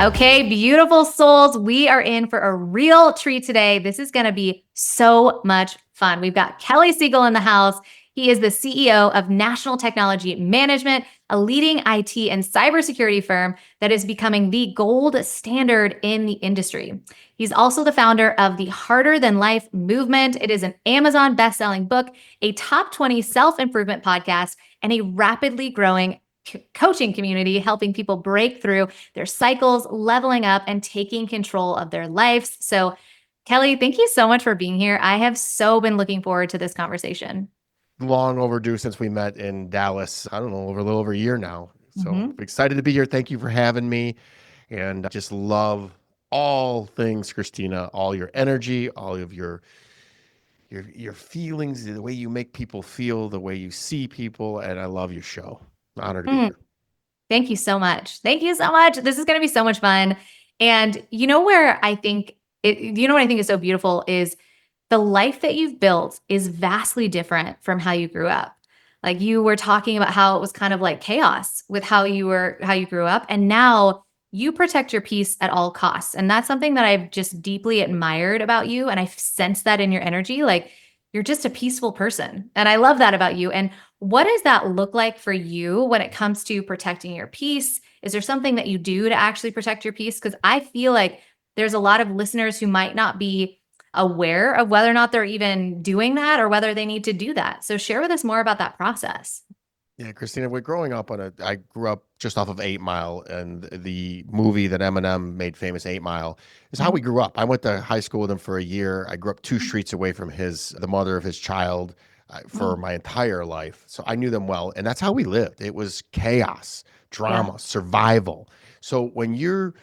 Okay, beautiful souls. We are in for a real treat today. This is going to be so much fun. We've got Kelly Siegel in the house. He is the CEO of National Technology Management, a leading IT and cybersecurity firm that is becoming the gold standard in the industry. He's also the founder of the Harder Than Life movement. It is an Amazon best-selling book, a top 20 self-improvement podcast, and a rapidly growing coaching community, helping people break through their cycles, leveling up, and taking control of their lives. So, Kelly, thank you so much for being here. I have so been looking forward to this conversation. Long overdue since we met in Dallas. I don't know, over a little over a year now. So Mhm. excited to be here. Thank you for having me. And I just love all things, Christina, all your energy, all of your feelings, the way you make people feel, the way you see people. And I love your show. Honor to be Mm, here. Thank you so much. Thank you so much. This is going to be so much fun. And you know where I think you know what I think is so beautiful is the life that you've built is vastly different from how you grew up. Like you were talking about how it was kind of like chaos with how you grew up, and now you protect your peace at all costs. And that's something that I've just deeply admired about you, and I sense that in your energy. Like you're just a peaceful person. And I love that about you. And what does that look like for you when it comes to protecting your peace? Is there something that you do to actually protect your peace? Because I feel like there's a lot of listeners who might not be aware of whether or not they're even doing that or whether they need to do that. So share with us more about that process. Yeah, Christina, we're growing up I grew up just off of 8 Mile, and the movie that Eminem made famous, 8 Mile, is how Mhm. we grew up. I went to high school with him for a year. I grew up two streets away from the mother of his child, for Mm. my entire life. So I knew them well, and that's how we lived. It was chaos, Yeah. drama, survival. So when you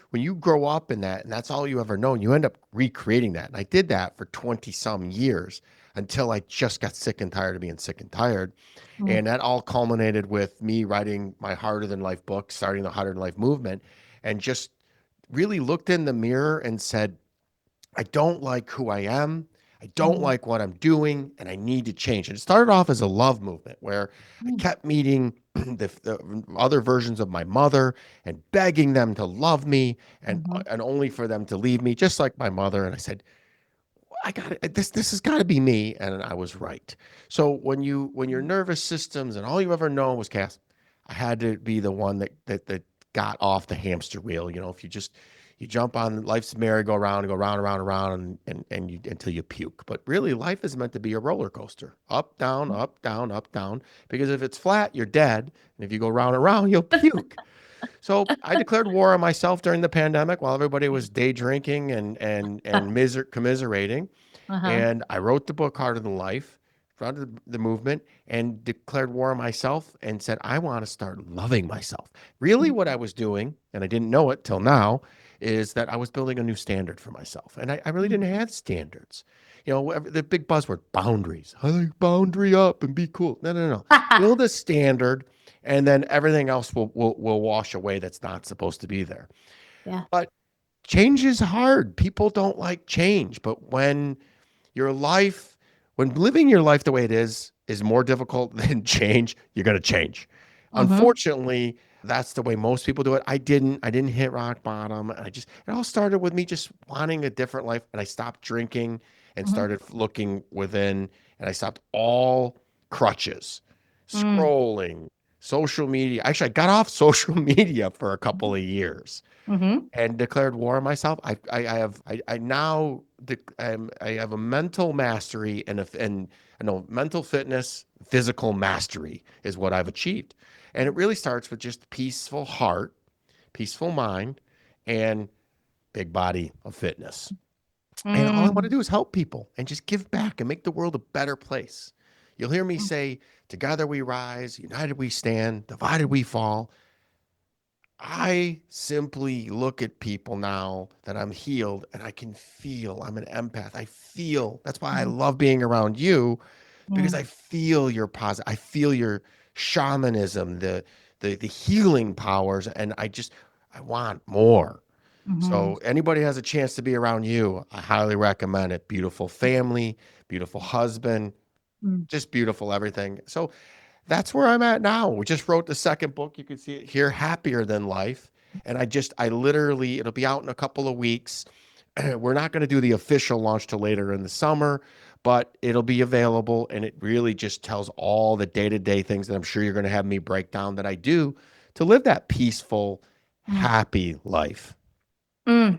grow up in that, and that's all you ever known, you end up recreating that. And I did that for 20 some years until I just got sick and tired of being sick and tired. Mm. And that all culminated with me writing my Harder Than Life book, starting the Harder Than Life movement, and just really looked in the mirror and said, I don't like who I am. I don't Mm. like what I'm doing, and I need to change. And it started off as a love movement where I Mm. kept meeting the other versions of my mother and begging them to love me, Mhm. and only for them to leave me, just like my mother. And I said, I got it. This has got to be me, and I was right. So when your nervous systems and all you ever know was chaos, I had to be the one that got off the hamster wheel. You know, if you jump on life's merry-go-round and go round and round and round, and you until you puke. But really, life is meant to be a roller coaster, up down, up down, up down. Because if it's flat, you're dead, and if you go round and round, you'll puke. So I declared war on myself during the pandemic while everybody was day drinking and commiserating. Uh-huh. And I wrote the book Harder Than Life, founded the movement, and declared war on myself and said, I want to start loving myself. Really, what I was doing, and I didn't know it till now, is that I was building a new standard for myself. And I really didn't have standards. You know, the big buzzword, boundaries. I like boundary up and be cool. No, no, no. Build a standard, and then everything else will wash away that's not supposed to be there. Yeah. But change is hard. People don't like change. But your life, when living your life the way it is more difficult than change, you're going to change. Mhm. Unfortunately, that's the way most people do it. I didn't hit rock bottom. It all started with me just wanting a different life. And I stopped drinking and Mhm. started looking within, and I stopped all crutches, Mm. scrolling, social media. Actually, I got off social media for a couple of years Mhm. and declared war on myself. I now I have a mental mastery and no mental fitness, physical mastery is what I've achieved, and it really starts with just peaceful heart, peaceful mind, and big body of fitness. And all I want to Mm. do is help people and just give back and make the world a better place. You'll hear me say, "Together we rise, united we stand, divided we fall." I simply look at people now that I'm healed and I can feel I'm an empath. I feel that's why I Mhm. love being around you because Mm. I feel your positive. I feel your shamanism, the healing powers, and I want more. Mhm. So anybody has a chance to be around you, I highly recommend it. Beautiful family, beautiful husband, Mm. just beautiful everything. So that's where I'm at now. We just wrote the second book. You can see it here, Happier Than Life. And I literally, it'll be out in a couple of weeks. We're not going to do the official launch till later in the summer, but it'll be available. And it really just tells all the day to day things that I'm sure you're going to have me break down that I do to live that peaceful, Mm. happy life. Mm.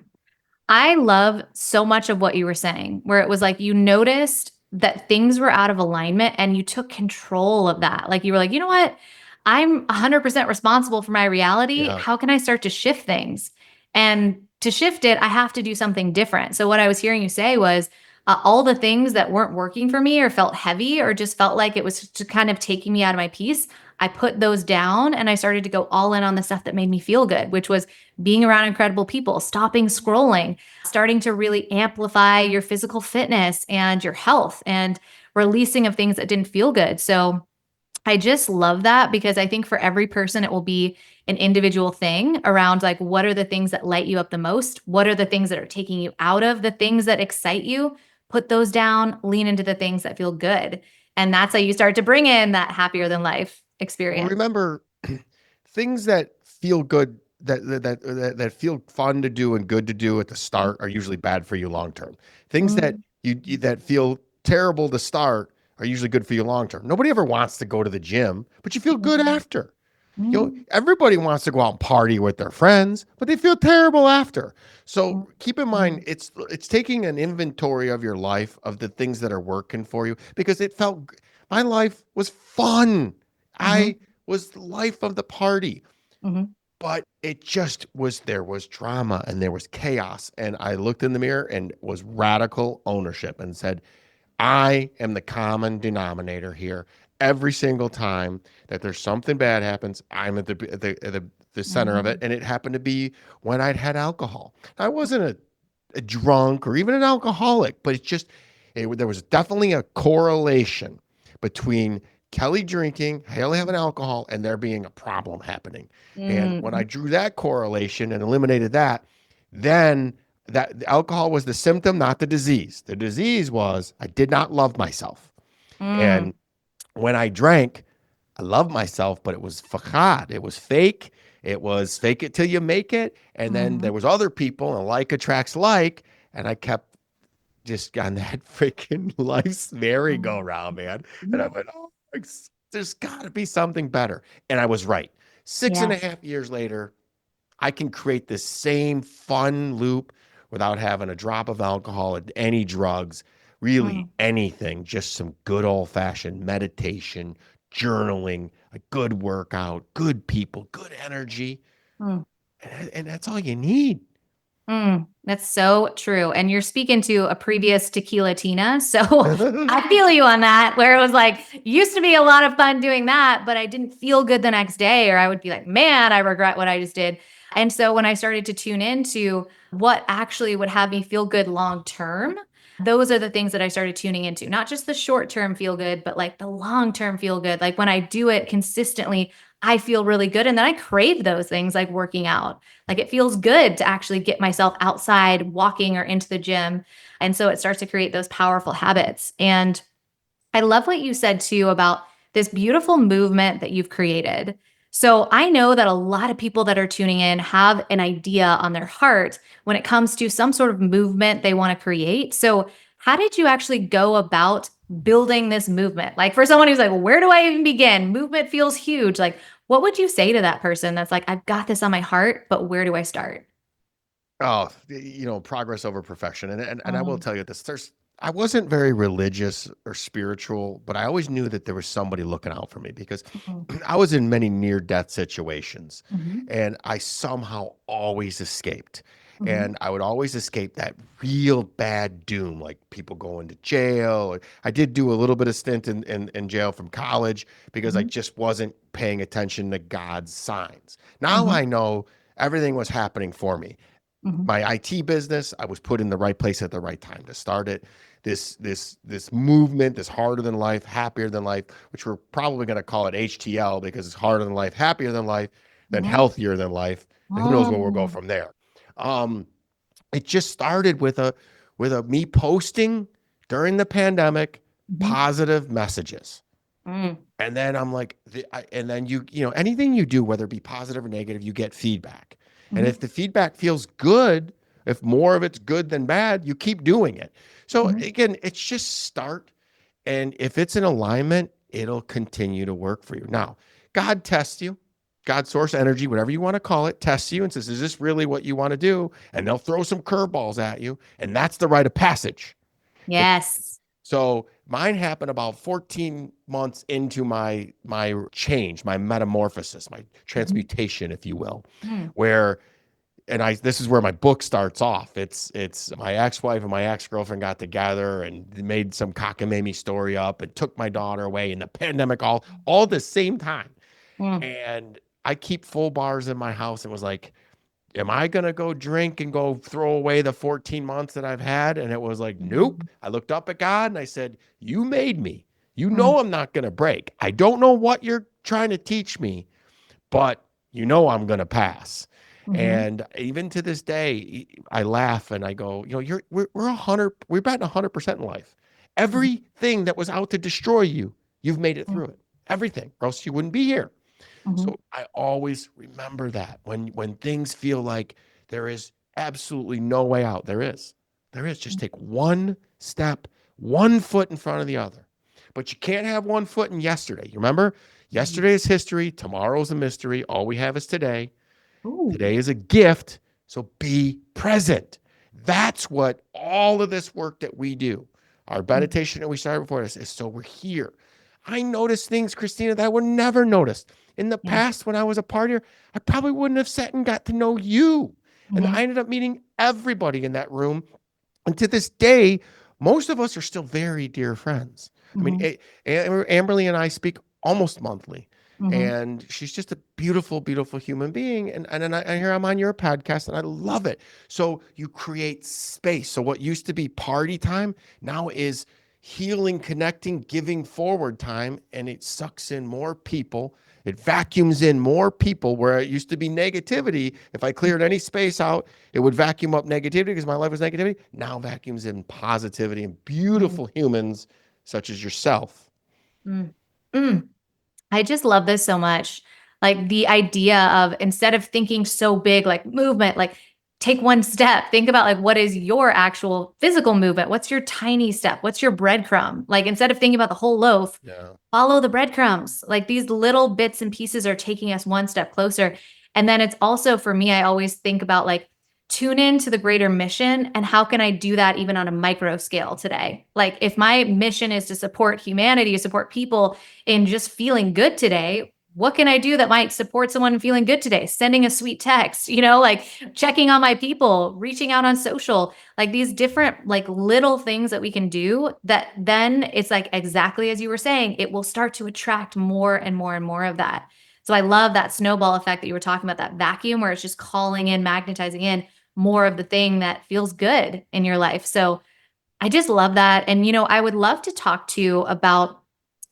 I love so much of what you were saying, where it was like you noticed that things were out of alignment and you took control of that. Like you were like, you know what? I'm 100% responsible for my reality. Yeah. How can I start to shift things? And to shift it, I have to do something different. So, what I was hearing you say was all the things that weren't working for me or felt heavy or just felt like it was just kind of taking me out of my peace. I put those down and I started to go all in on the stuff that made me feel good, which was being around incredible people, stopping scrolling, starting to really amplify your physical fitness and your health and releasing of things that didn't feel good. So I just love that because I think for every person, it will be an individual thing around like, what are the things that light you up the most? What are the things that are taking you out of the things that excite you? Put those down, lean into the things that feel good. And that's how you start to bring in that happier than life Well, experience. remember, things that feel good, that feel fun to do and good to do at the start are usually bad for you long term. Things that Mm, that feel terrible to start are usually good for you long term. Nobody ever wants to go to the gym, but you feel good mm, after. mm, Everybody wants to go out and party with their friends, but they feel terrible after. So mm, keep in mind, mm, it's taking an inventory of your life, of the things that are working for you, because my life was fun. mhm, I was the life of the party, mhm, but it just was, there was drama and there was chaos. And I looked in the mirror and was radical ownership and said, I am the common denominator here. Every single time that there's something bad happens, I'm at the center of it. mhm, And it happened to be when I'd had alcohol. I wasn't a drunk or even an alcoholic, but there was definitely a correlation between Kelly drinking, Haley having alcohol, and there being a problem happening. And when I mhm, drew that correlation and eliminated that, then that the alcohol was the symptom, not the disease. The disease was I did not love myself. mm, And when I drank, I loved myself, but it was facade. It was fake. It was fake it till you make it. And then there mhm, was other people and like attracts like. And I kept just on that freaking life's merry-go-round, man. And I mhm. went, oh, there's got to be something better. And I was right. Six and a Yeah. half years later, I can create this same fun loop without having a drop of alcohol and any drugs, really Mm, anything, just some good old fashioned meditation, journaling, a good workout, good people, good energy. mm. And that's all you need. That's so true. And you're speaking to a previous tequila Tina. So I feel you on that, where it was like, used to be a lot of fun doing that, but I didn't feel good the next day, or I would be like, man, I regret what I just did. And so when I started to tune into what actually would have me feel good long term, those are the things that I started tuning into, not just the short term feel good, but like the long term feel good. Like when I do it consistently, I feel really good. And then I crave those things like working out. Like it feels good to actually get myself outside walking or into the gym. And so it starts to create those powerful habits. And I love what you said too about this beautiful movement that you've created. So I know that a lot of people that are tuning in have an idea on their heart when it comes to some sort of movement they want to create. So, how did you actually go about building this movement? Like for someone who's like, well, where do I even begin? Movement feels huge. Like, what would you say to that person that's like, I've got this on my heart, but where do I start? Oh, progress over perfection. And I will Mm, tell you this, I wasn't very religious or spiritual, but I always knew that there was somebody looking out for me because mhm, I was in many near death situations mhm, and I somehow always escaped. mhm, And I would always escape that real bad doom, like people going to jail. I did do a little bit of stint in jail from college because I mhm, just wasn't paying attention to God's signs. Now mhm, I know everything was happening for me. mhm, My IT business, I was put in the right place at the right time to start it. This movement, this harder than life, happier than life, which we're probably going to call it HTL because it's harder than life, happier than life, then mhm, healthier than life, and who knows where we'll go mm, from there. Um, it just started with a me posting during the pandemic mhm, positive messages. mm, And then I'm like, and then anything you do, whether it be positive or negative, you get feedback. And Mhm. if the feedback feels good, if more of it's good than bad, you keep doing it. So Mhm. again, it's just start. And if it's in alignment, it'll continue to work for you. Now, God tests you. God, source energy, whatever you want to call it, tests you and says, is this really what you want to do? And they'll throw some curveballs at you. And that's the rite of passage. It, Yes. so mine happened about 14 months into my change, my metamorphosis, my Mhm. transmutation, if you will, Mm. where and I this is where my book starts off. It's my ex-wife and my ex-girlfriend got together and made some cockamamie story up and took my daughter away in the pandemic all the same time. Mm. And I keep full bars in my house and was like, am I gonna go drink and go throw away the 14 months that I've had? And it was like, nope. Mhm. I looked up at God and I said, you made me. You Mm. know I'm not gonna break. I don't know what you're trying to teach me, but you know I'm going to pass. Mhm. And even to this day, I laugh and I go, we're 100, we're batting 100% in life. Mhm. Everything that was out to destroy you, you've made it Mm. through it. Everything, or else you wouldn't be here. Mhm. So I always remember that when things feel like there is absolutely no way out, there is. There is. Just take one step, one foot in front of the other. But you can't have one foot in yesterday. You remember? Mhm. Yesterday is history. Tomorrow's a mystery. All we have is today. Ooh. Today is a gift. So be present. That's what all of this work that we do, our Mm. meditation that we started before this, is so we're here. I notice things, Christina, that I would never notice. In the Yeah. past, when I was a partier, I probably wouldn't have sat and got to know you. And Mhm. I ended up meeting everybody in that room. And to this day, most of us are still very dear friends. I mean, Mhm. Amberly and I speak almost monthly, Mhm. and she's just a beautiful, beautiful human being. And here I'm on your podcast, and I love it. So you create space. So what used to be party time now is healing, connecting, giving forward time, and it sucks in more people. It vacuums in more people where it used to be negativity. If I cleared any space out, it would vacuum up negativity because my life was negativity. Now vacuums in positivity and Mm. beautiful humans such as yourself. Mm. Mm. I just love this so much. Like the idea of instead of thinking so big, like movement, like take one step, think about like what is your actual physical movement? What's your tiny step? What's your breadcrumb? Like instead of thinking about the whole loaf, Yeah. follow the breadcrumbs. Like these little bits and pieces are taking us one step closer. And then it's also for me, I always think about like tune in to the greater mission and how can I do that even on a micro scale today? Like if my mission is to support humanity, to support people in just feeling good today, what can I do that might support someone feeling good today? Sending a sweet text, like checking on my people, reaching out on social, like these different like little things that we can do that then it's like exactly as you were saying, it will start to attract more and more and more of that. So I love that snowball effect that you were talking about, that vacuum where it's just calling in, magnetizing in more of the thing that feels good in your life. So I just love that. And, I would love to talk to you about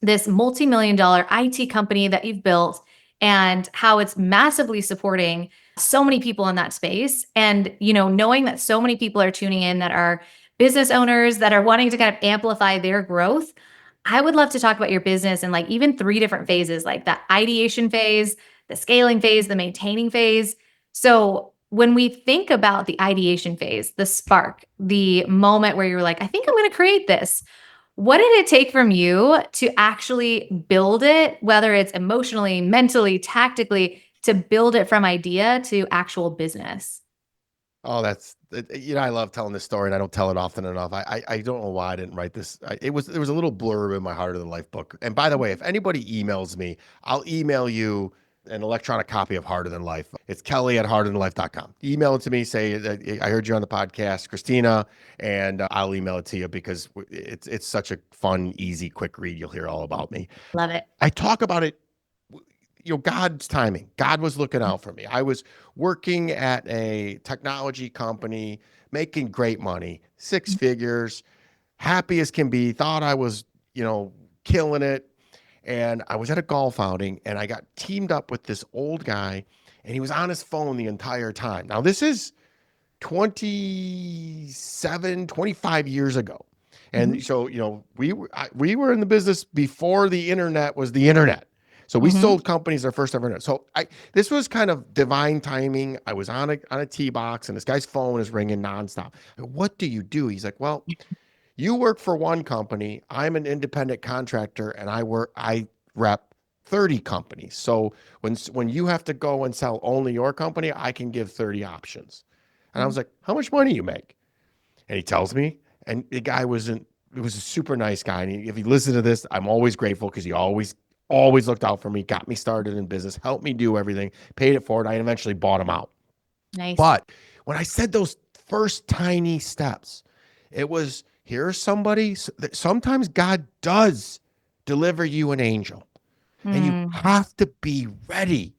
this multi-million dollar IT company that you've built and how it's massively supporting so many people in that space. And, knowing that so many people are tuning in that are business owners that are wanting to kind of amplify their growth. I would love to talk about your business in like even three different phases, like that ideation phase, the scaling phase, the maintaining phase. So when we think about the ideation phase, the spark, the moment where you're like, I think I'm going to create this, what did it take from you to actually build it, whether it's emotionally, mentally, tactically, to build it from idea to actual business? Oh, I love telling this story and I don't tell it often enough. I don't know why I didn't write this. There was a little blurb in my Harder Than Life book. And by the way, if anybody emails me, I'll email you an electronic copy of Harder Than Life. It's Kelly at harderthanlife.com. Email it to me, say that I heard you on the podcast, Christina, and I'll email it to you because it's such a fun, easy, quick read. You'll hear all about me. Love it. I talk about it, God's timing. God was looking out for me. I was working at a technology company, making great money, six figures, happy as can be, thought I was, killing it. And I was at a golf outing and I got teamed up with this old guy and he was on his phone the entire time. Now, this is 27, 25 years ago. Mhm. And so, we were in the business before the internet was the internet. So we Mhm. sold companies our first ever. So this was kind of divine timing. I was on a tee box and this guy's phone is ringing nonstop. I go, what do you do? He's like, well, you work for one company. I'm an independent contractor and I rep 30 companies. So when you have to go and sell only your company, I can give 30 options. And I was Mhm. like, how much money you make? And he tells me, and the guy it was a super nice guy. And if he listened to this, I'm always grateful because he always looked out for me, got me started in business, helped me do everything, paid it forward. I eventually bought him out. Nice. But when I said those first tiny steps, it was here's somebody. Sometimes God does deliver you an angel, and you Mm. have to be ready.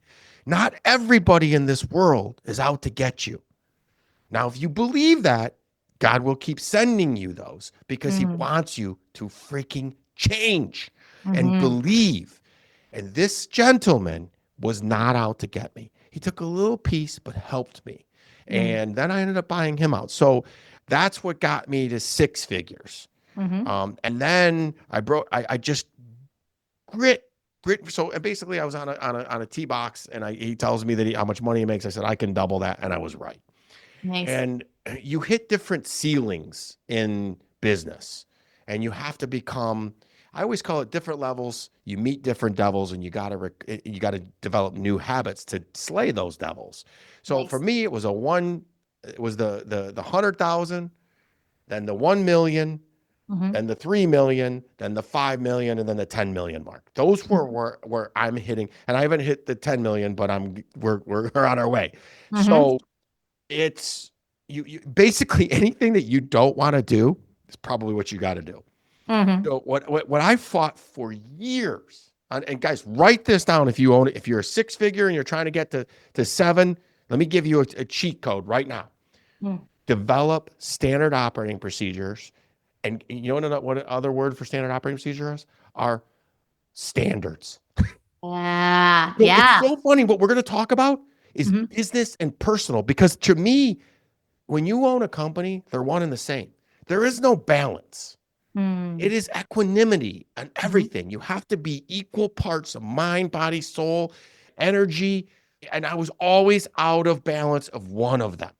Not everybody in this world is out to get you. Now, if you believe that, God will keep sending you those because he Mm. wants you to freaking change and Mhm. believe. And this gentleman was not out to get me. He took a little piece, but helped me. Mm. And then I ended up buying him out. So that's what got me to six figures. Mhm. And then I just grit, grit. So and basically, I was on a tee box, and he tells me that how much money he makes. I said I can double that, and I was right. Nice. And you hit different ceilings in business, and you have to become. I always call it different levels. You meet different devils, and you got to develop new habits to slay those devils. So for Nice. me, it was a one. It was the 100,000, then the 1 million, Mhm. then the 3 million, then the 5 million, and then the 10 million mark. Those were Mhm. where I'm hitting, and I haven't hit the 10 million, but we're on our way. Mhm. So it's you basically anything that you don't want to do is probably what you got to do. Mhm. So what I fought for years, and guys, write this down if you own it. If you're a six figure and you're trying to get to seven, let me give you a cheat code right now. Mm. Develop standard operating procedures, and you know what other word for standard operating procedures are standards. Yeah. So it's Yeah. so funny. What we're going to talk about is Mhm. business and personal because to me, when you own a company, they're one and the same. There is no balance. It Mm. is equanimity and Mhm. everything. You have to be equal parts of mind, body, soul, energy. And I was always out of balance of one of them.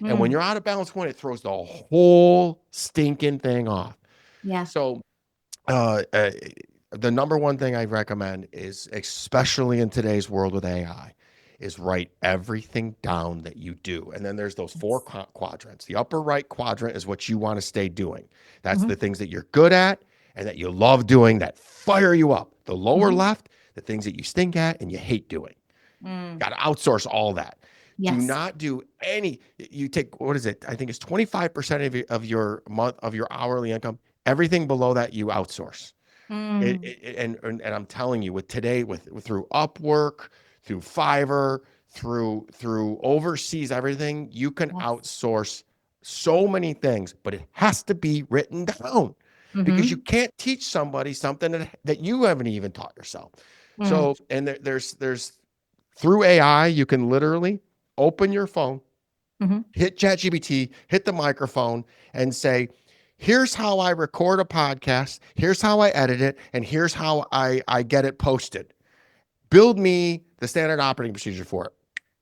And when Mm. you're out of balance one, it throws the whole stinking thing off. Yeah. So uh, uh, the number one thing I recommend is, especially in today's world with AI, is write everything down that you do. And then there's those four Yes. quadrants. The upper right quadrant is what you want to stay doing. That's Mhm. the things that you're good at and that you love doing that fire you up. The lower Mhm. left, the things that you stink at and you hate doing. Mm. Got to outsource all that. Do Yes. not do any. You take what is it? I think it's 25% of your month of your hourly income. Everything below that you outsource. Mm. And I'm telling you, with today, with through Upwork, through Fiverr, through overseas everything, you can Yes. outsource so many things, but it has to be written down because you Mhm. can't teach somebody something that you haven't even taught yourself. Mm. So, and there's through AI, you can literally open your phone, Mhm. hit ChatGPT, hit the microphone, and say, here's how I record a podcast, here's how I edit it, and here's how I get it posted. Build me the standard operating procedure for it.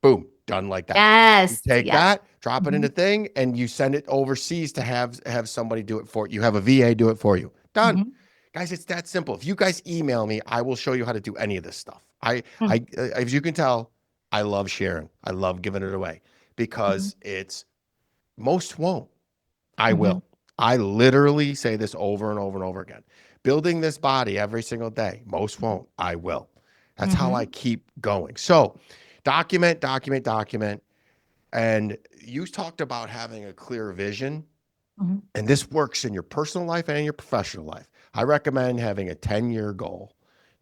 Boom, done like that. You Yes. take Yes. that, drop it in a Mhm. thing, and you send it overseas to have somebody do it for you. You have a VA do it for you. Done. Mhm. Guys, it's that simple. If you guys email me, I will show you how to do any of this stuff. Mm. As you can tell, I love sharing. I love giving it away Mhm. because it's most won't. I Mhm. will. I literally say this over and over and over again. Building this body every single day. Most won't. I will. That's how I Mhm. keep going. So document, document, document. And you talked about having a clear vision. Mhm. And this works in your personal life and your professional life. I recommend having a 10-year goal,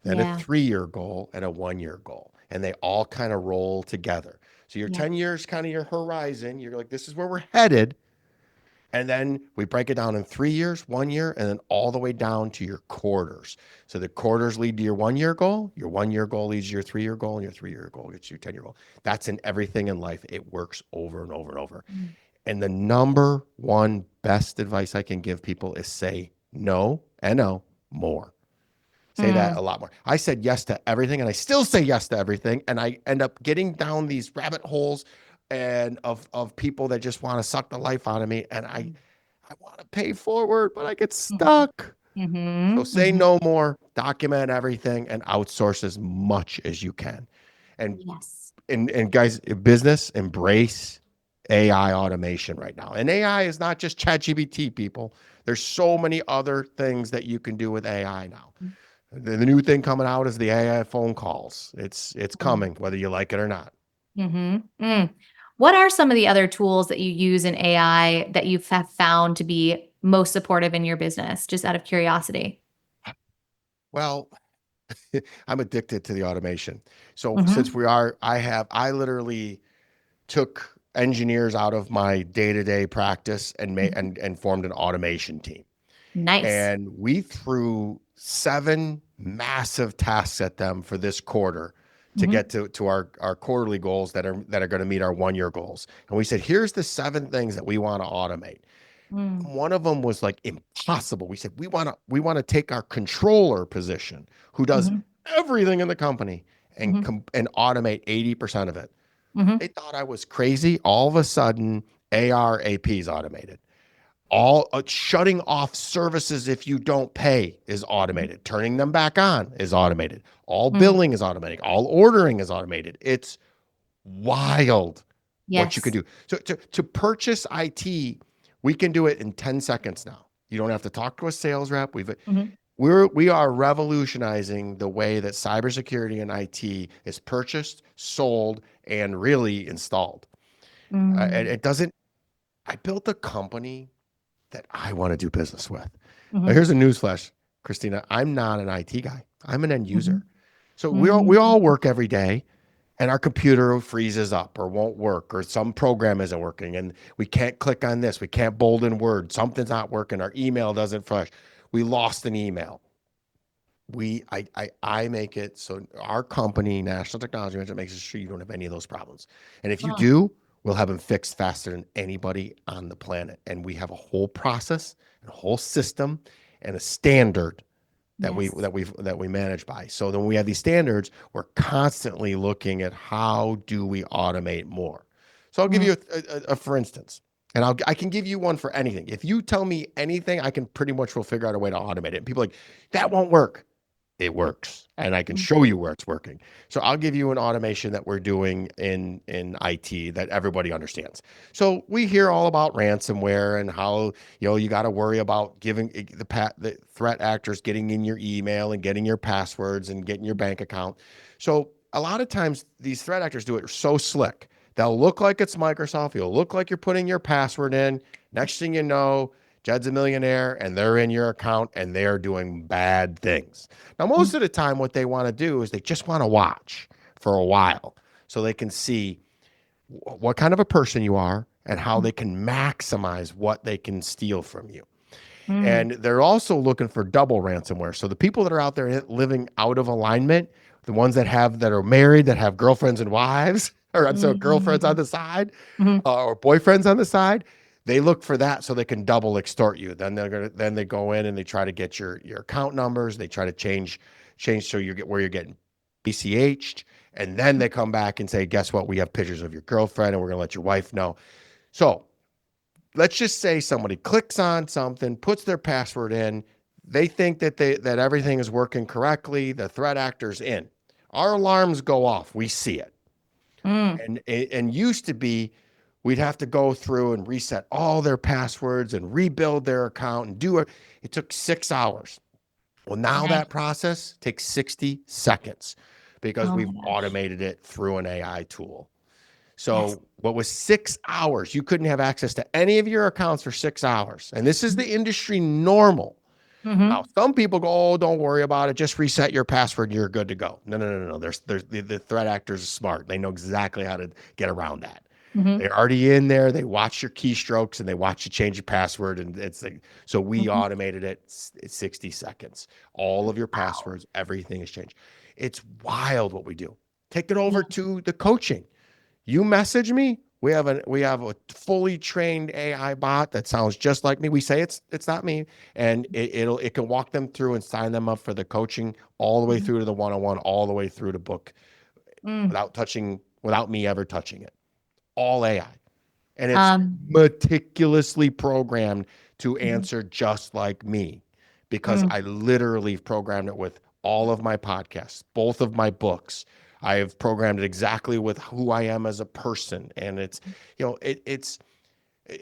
then a Yeah. 3-year goal, and a 1-year goal. And they all kind of roll together. So your Yeah. 10 years kind of your horizon. You're like, this is where we're headed. And then we break it down in 3 years, 1 year, and then all the way down to your quarters. So the quarters lead to your 1-year goal. Your 1-year goal leads to your 3-year goal, and your 3-year goal gets your 10-year goal. That's in everything in life. It works over and over and over. Mm. And the number one best advice I can give people is say no and no more. Say that a lot more. I said yes to everything, and I still say yes to everything, and I end up getting down these rabbit holes and of people that just want to suck the life out of me, and I want to pay forward, but I get Mhm. stuck. So Mhm. say Mhm. no more, document everything, and outsource as much as you can. And Yes. and guys, business embrace AI automation right now. And AI is not just ChatGPT, people. There's so many other things that you can do with AI now. The new thing coming out is the AI phone calls. It's coming, whether you like it or not. Mm-hmm. Mm. What are some of the other tools that you use in AI that you have found to be most supportive in your business, just out of curiosity? Well, I'm addicted to the automation. So since Mm-hmm. I literally took engineers out of my day-to-day practice and made Mm-hmm. and formed an automation team. Nice. And we threw 7 massive tasks at them for this quarter to Mm-hmm. get to our quarterly goals that are going to meet our 1 year goals. And we said, here's the 7 things that we want to automate. Mm. One of them was like impossible. We said we want to take our controller position, who does Mm-hmm. everything in the company, and Mm-hmm. and automate 80% of it. Mm-hmm. They thought I was crazy. All of a sudden, ARAP is automated. All shutting off services if you don't pay is automated. Turning them back on is automated. All Mm. billing is automated. All ordering is automated. It's wild what you can Yes. do. So to purchase IT, we can do it in 10 seconds now. You don't have to talk to a sales rep. Mm-hmm. We are revolutionizing the way that cybersecurity and IT is purchased, sold, and really installed. And Mm. it doesn't. I built a company that I want to do business with. Now, Mm-hmm. here's a newsflash, Christina. I'm not an IT guy. I'm an end Mm-hmm. user. So we all Mm. work every day, and our computer freezes up or won't work, or some program isn't working, and we can't click on this. We can't bold in Word. Something's not working. Our email doesn't flush. We lost an email. I make it so our company, National Technology Management, makes sure you don't have any of those problems. And if you Oh, do, we'll have them fixed faster than anybody on the planet. And we have a whole process, and a whole system, and a standard yes. that we manage by. So then we have these standards. We're constantly looking at how do we automate more. So I'll give Mm. you a for instance, and I can give you one for anything. If you tell me anything, I can pretty much will figure out a way to automate it. And people are like, that won't work. It works, and I can Mm. show you where it's working. So I'll give you an automation that we're doing in IT that everybody understands. So we hear all about ransomware and how you got to worry about giving the threat actors getting in your email and getting your passwords and getting your bank account. So a lot of times these threat actors do it so slick. They'll look like it's Microsoft. You'll look like you're putting your password in. Next thing you know, Jed's a millionaire and they're in your account and they're doing bad things. Now, most Mm. of the time, what they want to do is they just want to watch for a while so they can see what kind of a person you are and how Mm. they can maximize what they can steal from you. Mm. And they're also looking for double ransomware. So the people that are out there living out of alignment, the ones that are married, that have girlfriends and wives, or I'm sorry, girlfriends on Mm. the side, Mhm. or boyfriends on the side, they look for that so they can double extort you. Then they go in and they try to get your account numbers. They try to change so you get where you're getting BCH'd, and then they come back and say, guess what? We have pictures of your girlfriend, and we're gonna let your wife know. So let's just say somebody clicks on something, puts their password in, they think that everything is working correctly, the threat actor's in. Our alarms go off. We see it. Mm. And used to be we'd have to go through and reset all their passwords and rebuild their account and do it. It took 6 hours. Well, now Nice. that process takes 60 seconds because Oh we've my gosh. automated it through an AI tool. Yes. So, what was 6 hours, you couldn't have access to any of your accounts for 6 hours. And this is the industry normal. Now, Mhm. some people go, oh, don't worry about it. Just reset your password and you're good to go. No, no, no, no. There's the threat actors are smart. They know exactly how to get around that. Mhm. They're already in there. They watch your keystrokes and they watch you change your password. And it's like, so we Mhm. automated it 60 seconds. All of your Wow. passwords, everything is changed. It's wild what we do. Take it Yeah. over to the coaching. You message me, We have a fully trained AI bot that sounds just like me. We say it's not me, and it can walk them through and sign them up for the coaching all the way Mhm. through to the one-on-one, all the way through to book Mm. without me ever touching it. All AI. And it's Um, meticulously programmed to mhm. answer just like me because Mm. I literally programmed it with all of my podcasts, both of my books. I have programmed it exactly with who I am as a person. And it's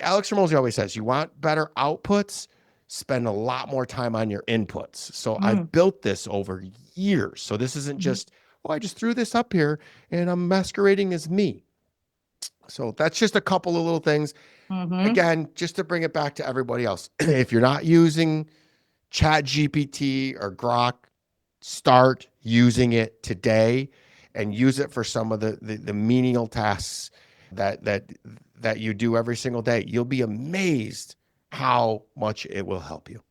Alex Ramosi always says, you want better outputs, spend a lot more time on your inputs. So Mm. I've built this over years. So this isn't Mhm. just, oh, I just threw this up here and I'm masquerading as me. So that's just a couple of little things. Mhm. Again, just to bring it back to everybody else, if you're not using Chat GPT or Grok, start using it today and use it for some of the menial tasks that that that you do every single day. You'll be amazed how much it will help you.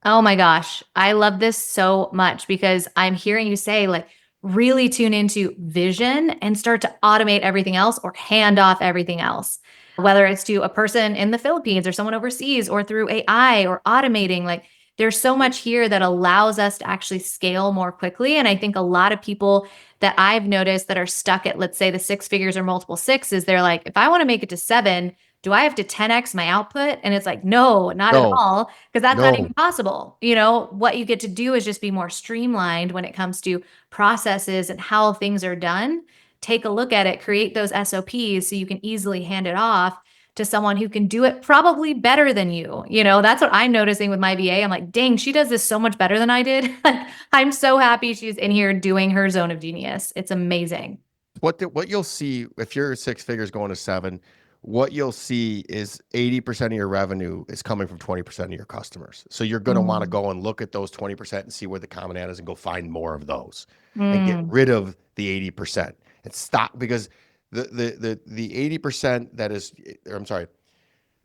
Oh my gosh. I love this so much because I'm hearing you say, like, really tune into vision and start to automate everything else or hand off everything else, whether it's to a person in the Philippines or someone overseas or through AI or automating. Like, there's so much here that allows us to actually scale more quickly. And I think a lot of people that I've noticed that are stuck at, let's say, the six figures or multiple sixes, they're like, if I want to make it to seven, do I have to 10x my output? And it's like, no, not at No, all, because that's not no. even possible. You know, what you get to do is just be more streamlined when it comes to processes and how things are done. Take a look at it, create those SOPs so you can easily hand it off to someone who can do it probably better than you. You know, that's what I'm noticing with my VA. I'm like, dang, she does this so much better than I did. Like, I'm so happy she's in here doing her zone of genius. It's amazing. What you'll see if you're six figures going to seven, what you'll see is 80% of your revenue is coming from 20% of your customers. So you're going to want to Mm. go and look at those 20% and see where the common ad is and go find more of those and get Mm. rid of the 80% and stop because the 80% that is, or I'm sorry,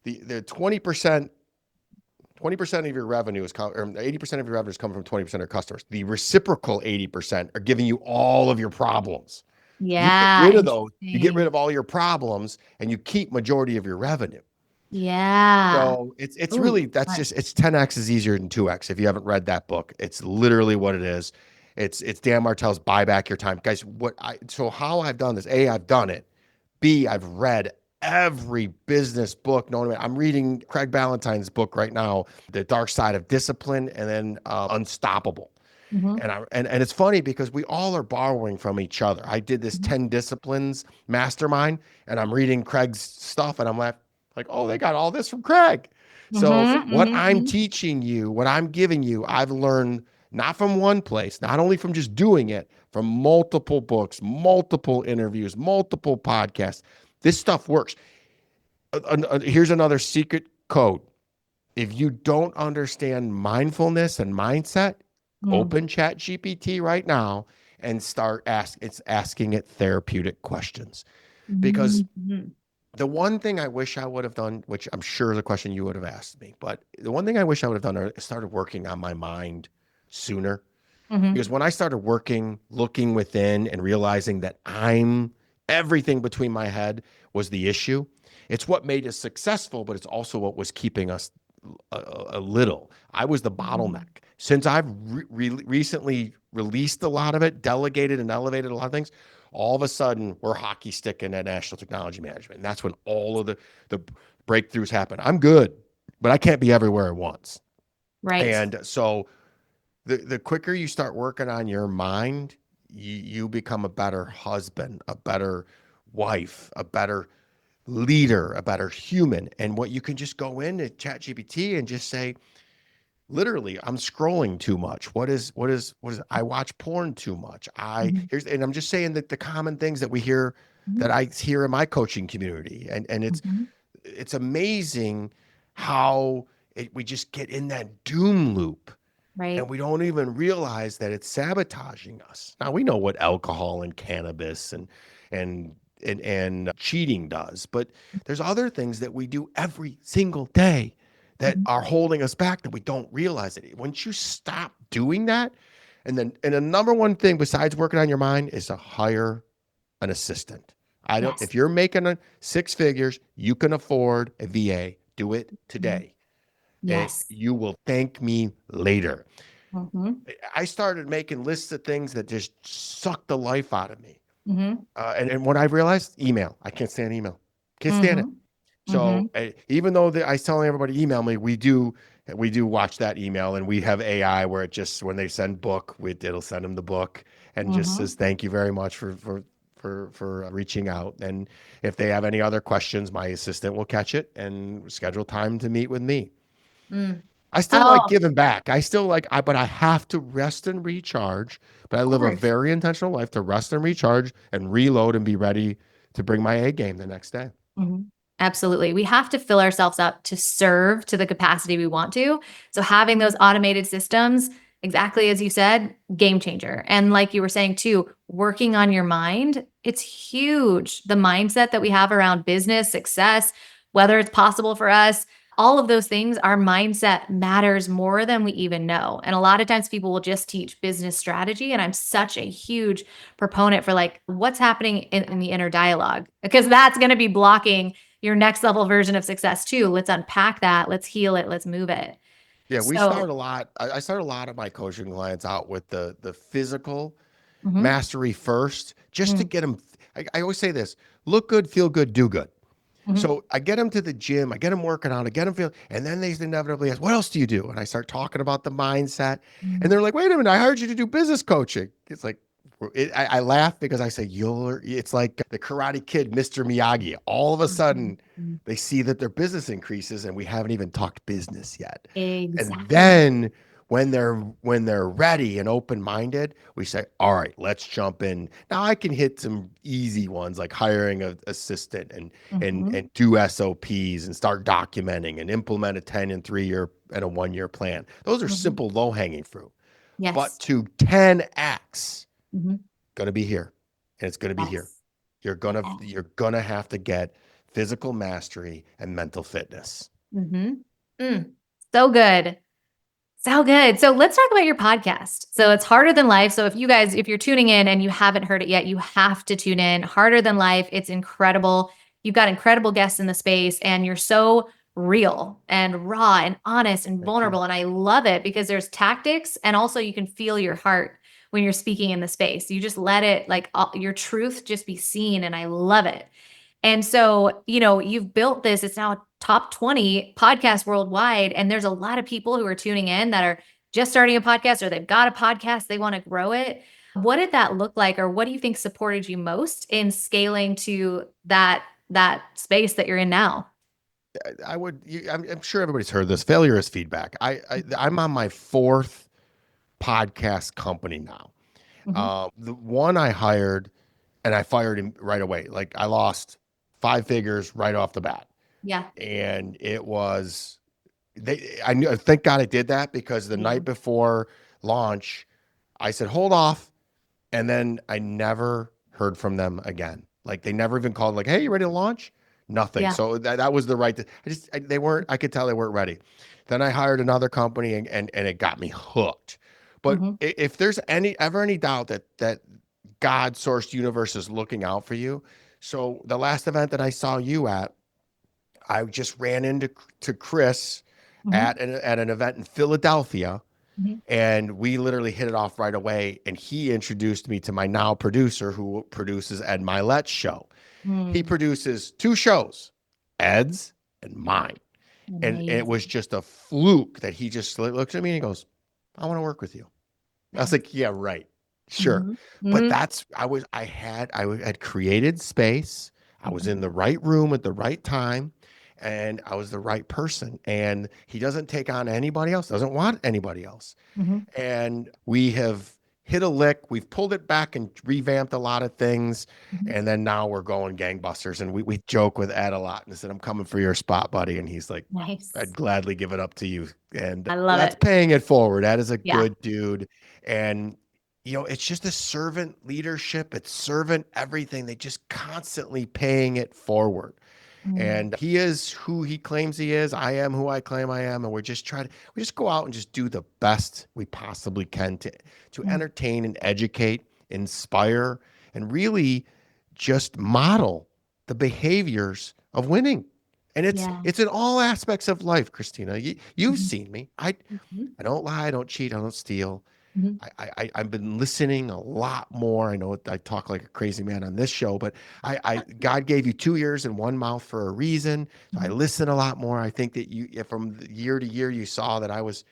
the 20% of your revenue or 80% of your revenue is coming from 20% of your customers. The reciprocal 80% are giving you all of your problems. You get Yeah, rid of those, you get rid interesting. of all your problems, and you keep majority of your revenue. Yeah. So it's Ooh, really that's fun. just it's 10x is easier than 2x. If you haven't read that book, it's literally what it is. It's Dan Martell's Buy Back Your Time. Guys, how I've done this. A, I've done it. B, I've read every business book known to me. I'm reading Craig Ballantyne's book right now, The Dark Side of Discipline, and then Unstoppable. Mhm. And it's funny because we all are borrowing from each other. I did this Mhm. 10 disciplines mastermind, and I'm reading Craig's stuff, and I'm like, oh, they got all this from Craig. So Mhm. what Mhm. I'm Mhm. teaching you, what I'm giving you, I've learned not from one place, not only from just doing it, from multiple books, multiple interviews, multiple podcasts. This stuff works. Here's another secret code. If you don't understand mindfulness and mindset, Mm. open Chat GPT right now and it's asking it therapeutic questions. Because Mhm. Mhm. the one thing I wish I would have done, which I'm sure is a question you would have asked me, but the one thing I wish I would have done is started working on my mind sooner. Mhm. Because when I started working, looking within and realizing that I'm everything between my head was the issue, it's what made us successful, but it's also what was keeping us a little. I was the bottleneck. Mhm. Since I've recently released a lot of it, delegated and elevated a lot of things, all of a sudden we're hockey sticking at National Technology Management. And that's when all of the breakthroughs happen. I'm good, but I can't be everywhere at once. Right. And so the quicker you start working on your mind, you become a better husband, a better wife, a better leader, a better human. And what you can just go into ChatGPT and just say, literally, I'm scrolling too much. What is I watch porn too much. Mhm. And I'm just saying that the common things that we hear Mhm. that I hear in my coaching community. And Mhm. it's amazing how we just get in that doom loop and Right. we don't even realize that it's sabotaging us. Now we know what alcohol and cannabis and cheating does, but there's other things that we do every single day that Mhm. are holding us back that we don't realize it. Once you stop doing that, and the number one thing besides working on your mind is to hire an assistant. I don't, Yes. if you're making six figures, you can afford a VA. Do it Mhm. today. And Yes. you will thank me later. Mhm. I started making lists of things that just sucked the life out of me. Mhm. And when I realized email, I can't stand email. Can't stand it. Mhm. So Mhm. even though I was telling everybody email me, we do watch that email, and we have AI where it just when they send book, it'll send them the book and just says Mhm. thank you very much for reaching out. And if they have any other questions, my assistant will catch it and schedule time to meet with me. Mm. I still like Oh, giving back. I still like but I have to rest and recharge. But I of live a course. very intentional life to rest and recharge and reload and be ready to bring my A game the next day. Mhm. Absolutely. We have to fill ourselves up to serve to the capacity we want to. So having those automated systems, exactly as you said, game changer. And like you were saying too, working on your mind, it's huge. The mindset that we have around business, success, whether it's possible for us, all of those things, our mindset matters more than we even know. And a lot of times people will just teach business strategy. And I'm such a huge proponent for like what's happening in the inner dialogue, because that's going to be blocking your next level version of success too. Let's unpack that. Let's heal it. Let's move it. Yeah, we So, start a lot. I start a lot of my coaching clients out with the physical mhm, mastery first, just to mm, get them. I always say this: look good, feel good, do good. mhm, So I get them to the gym, I get them working out, I get them feel, and then they inevitably ask, "What else do you do?" And I start talking about the mindset, and mm, they're like, "Wait a minute, I hired you to do business coaching." It's like, I laugh because I say, It's like the Karate Kid, Mr. Miyagi. All of a mhm, sudden, mm. they see that their business increases, and we haven't even talked business yet. And Exactly. then when they're ready and open-minded, we say, "All right, let's jump in." Now I can hit some easy ones like hiring an assistant and Mhm, and do SOPs and start documenting and implement a 10 and 3 year and a 1 year plan. Those are mhm. simple low-hanging fruit. But Yes. to 10x, Mhm. gonna be here. And it's gonna be here. Yes. You're gonna Yeah. you're gonna have to get physical mastery and mental fitness. Mhm. Mm. So good. So good. So let's talk about your podcast. So it's Harder Than Life. So if you're tuning in and you haven't heard it yet, you have to tune in. Harder Than Life. It's incredible. You've got incredible guests in the space and you're so real and raw and honest and Thank you. vulnerable. And I love it because there's tactics and also you can feel your heart when you're speaking in the space. You just let it like your truth just be seen. And I love it. And so, you've built this, it's now a top 20 podcast worldwide. And there's a lot of people who are tuning in that are just starting a podcast or they've got a podcast, they want to grow it. What did that look like? Or what do you think supported you most in scaling to that space that you're in now? I'm sure everybody's heard this. Failure is feedback. I'm on my fourth podcast company now. Hmm. The one I hired and I fired him right away. Like I lost five figures right off the bat. Yeah. And it was I knew, thank God I did that because the Yeah. night before launch, I said, hold off. And then I never heard from them again. Like they never even called, like, hey, you ready to launch? Nothing. Yeah. So that was the right. They weren't. I could tell they weren't ready. Then I hired another company, and it got me hooked. But Hmm. if there's any doubt that God sourced universe is looking out for you, so the last event that I saw you at, I just ran into to Chris Hmm. at an event in Philadelphia, Hmm. and we literally hit it off right away. And he introduced me to my now producer who produces Ed Milet's show. He Mm. produces two shows, Ed's and mine. And it was Amazing. just a fluke that he just looks at me and he goes, I want to work with you. I was Nice. like, yeah, right. Sure. Hmm. But Hmm. I had created space. I was in the right room at the right time and I was the right person. And he doesn't take on anybody else, doesn't want anybody else. Hmm. And we have hit a lick. We've pulled it back and revamped a lot of things. Hmm. And then now we're going gangbusters. And we joke with Ed a lot and I said, I'm coming for your spot, buddy. And he's like, I'd Nice. gladly give it up to you. And I love that's it. paying it forward. Ed is a Yeah. good dude. And, it's just a servant leadership. It's servant everything. They just constantly paying it forward. Mm. And he is who he claims he is. I am who I claim I am. And we just go out and just do the best we possibly can to Mm. entertain and educate, inspire, and really just model the behaviors of winning. And Yeah. it's in all aspects of life, Christina. You've Mhm. seen me. Mhm. I don't lie, I don't cheat, I don't steal. Mhm. I've been listening a lot more. I know I talk like a crazy man on this show, but God gave you two ears and one mouth for a reason. So I Mhm. listen a lot more. I think that from year to year, you saw that I was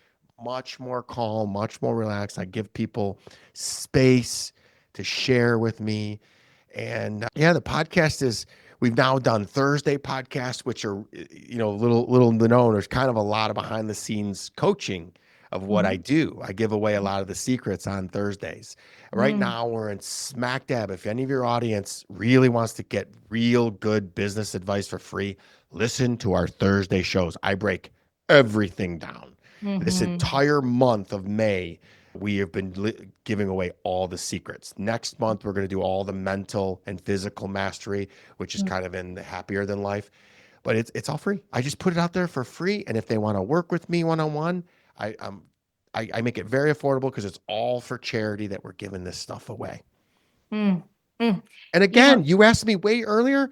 much more calm, much more relaxed. I give people space to share with me. And yeah, the podcast is, we've now done Thursday podcasts, which are, little known. There's kind of a lot of behind the scenes coaching of what I Mhm. do. I give away a lot of the secrets on Thursdays. Right Mm. now, we're in smack dab. If any of your audience really wants to get real good business advice for free, listen to our Thursday shows. I break everything down. This Mhm. entire month of May, we have been giving away all the secrets. Next month, we're going to do all the mental and physical mastery, which is Mm. kind of in the happier than life. But it's all free. I just put it out there for free. And if they want to work with me one on one, I um I make it very affordable because it's all for charity that we're giving this stuff away. Mm. Mm. And You know, again, you asked me way earlier.